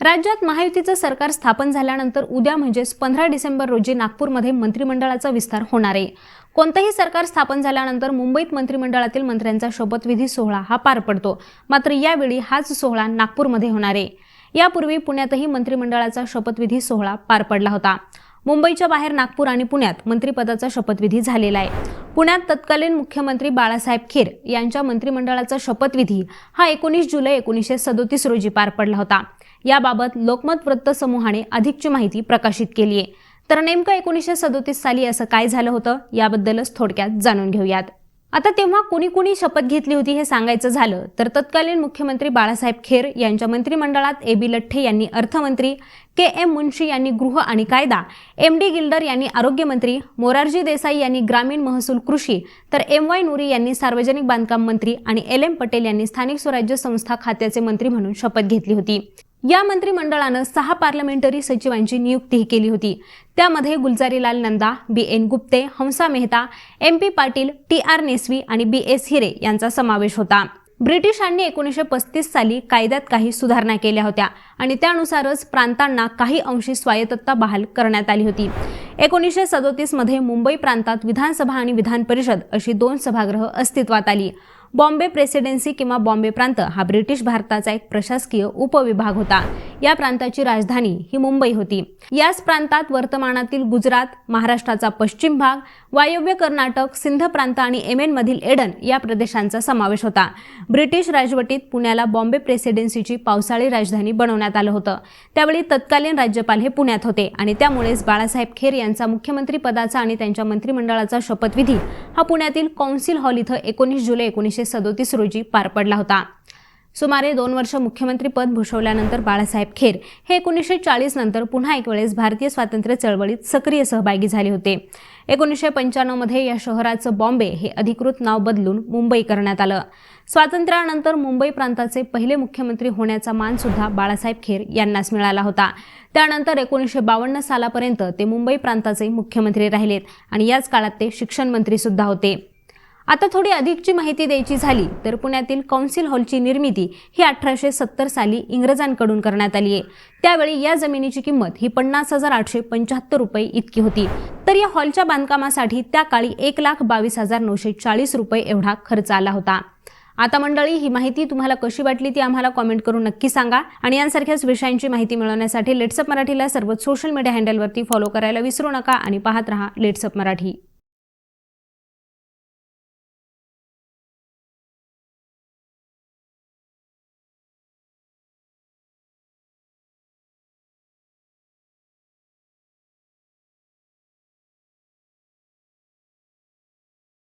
राज्यात महायुतीचं सरकार स्थापन झाल्यानंतर उद्या म्हणजेच 15 डिसेंबर रोजी नागपूरमध्ये मंत्रिमंडळाचा विस्तार होणार आहे। कोणतेही सरकार स्थापन झाल्यानंतर मुंबईत मंत्रिमंडळातील मंत्र्यांचा शपथविधी सोहळा हा पार पडतो। मात्र यावेळी हाच सोहळा नागपूरमध्ये होणार आहे। यापूर्वी पुण्यातही मंत्रिमंडळाचा शपथविधी सोहळा पार पडला होता। मुंबईच्या बाहेर नागपूर आणि पुण्यात मंत्रिपदाचा शपथविधी झालेला आहे। पुण्यात तत्कालीन मुख्यमंत्री बाळासाहेब खेर यांच्या मंत्रिमंडळाचा शपथविधी हा 19 जुलै 1937 रोजी पार पडला होता। याबाबत लोकमत वृत्त समूहाने अधिकची माहिती प्रकाशित केली आहे। तर नेमकं 1937 साली असं काय झालं होतं याबद्दलच थोडक्यात जाणून घेऊयात। आता तेव्हा कुणी शपथ घेतली होती हे सांगायचं झालं तर तत्कालीन मुख्यमंत्री बाळासाहेब खेर यांच्या मंत्रिमंडळात ए.बी. लठ्ठे यांनी अर्थमंत्री, के.एम. मुन्शी यांनी गृह आणि कायदा, एम.डी. गिल्डर यांनी आरोग्यमंत्री, मोरारजी देसाई यांनी ग्रामीण महसूल कृषी, तर एम.वाय. नुरी यांनी सार्वजनिक बांधकाम मंत्री आणि एल.एम. पटेल यांनी स्थानिक स्वराज्य संस्था खात्याचे मंत्री म्हणून शपथ घेतली होती। या मंत्रिमंडळानं 6 पार्लमेंटरी सचिवांची नियुक्ती केली होती। त्यामध्ये Gulzarilal Nanda, BN. Gupte, Hansa Mehta, MP. Patil, TR. नेसवी आणि बी.एस. हिरे यांचा समावेश होता। ब्रिटिशांनी 1935 साली कायद्यात काही सुधारणा केल्या होत्या आणि त्यानुसारच प्रांतांना काही अंशी स्वायत्तता बहाल करण्यात आली होती। 1937 मध्ये मुंबई प्रांतात विधानसभा आणि विधान परिषद अशी 2 सभागृह अस्तित्वात आली। बॉम्बे प्रेसिडेन्सी किंवा बॉम्बे प्रांत हा ब्रिटिश भारताचा एक प्रशासकीय उपविभाग होता। या प्रांताची राजधानी ही मुंबई होती। याच प्रांतात वर्तमानातील गुजरात, महाराष्ट्राचा पश्चिम भाग, वायव्य कर्नाटक, सिंध प्रांत आणि येमेन मधील एडन या प्रदेशांचा समावेश होता। ब्रिटिश राजवटीत पुण्याला बॉम्बे प्रेसिडेन्सीची पावसाळी राजधानी बनवण्यात आलं होतं। त्यावेळी तत्कालीन राज्यपाल हे पुण्यात होते आणि त्यामुळेच बाळासाहेब खेर यांचा मुख्यमंत्री पदाचा आणि त्यांच्या मंत्रिमंडळाचा शपथविधी हा पुण्यातील कौन्सिल हॉल इथं 19 जुलै 1937 रोजी पार पडला होता। सुमारे 2 वर्ष मुख्यमंत्रीपद भूषवल्यानंतर बाळासाहेब खेर हे 1940 नंतर पुन्हा एक वेळेस भारतीय स्वातंत्र्य चळवळीत सक्रिय सहभागी झाले होते। 1995 मध्ये या शहराचं बॉम्बे हे अधिकृत नाव बदलून मुंबई करण्यात आलं। स्वातंत्र्यानंतर मुंबई प्रांताचे पहिले मुख्यमंत्री होण्याचा मान सुद्धा बाळासाहेब खेर यांनाच मिळाला होता। त्यानंतर 1952 सालापर्यंत ते मुंबई प्रांताचे मुख्यमंत्री राहिलेत आणि याच काळात ते शिक्षण मंत्री सुद्धा होते। आता थोडी अधिकची माहिती द्यायची झाली तर पुण्यातील कौन्सिल हॉलची निर्मिती ही 1870 साली इंग्रजांकडून करण्यात आली आहे। त्यावेळी या जमिनीची किंमत ही 50,875 रुपये इतकी होती। तर या हॉलच्या बांधकामासाठी त्या काळी 1,22,940 रुपये एवढा खर्च आला होता। आता मंडळी, ही माहिती तुम्हाला कशी वाटली ती आम्हाला कमेंट करून नक्की सांगा आणि यांसारख्याच विषयांची माहिती मिळवण्यासाठी लेट्सअप मराठीला सर्वच सोशल मीडिया हँडलवरती फॉलो करायला विसरू नका आणि पाहत रहा लेट्सअप मराठी।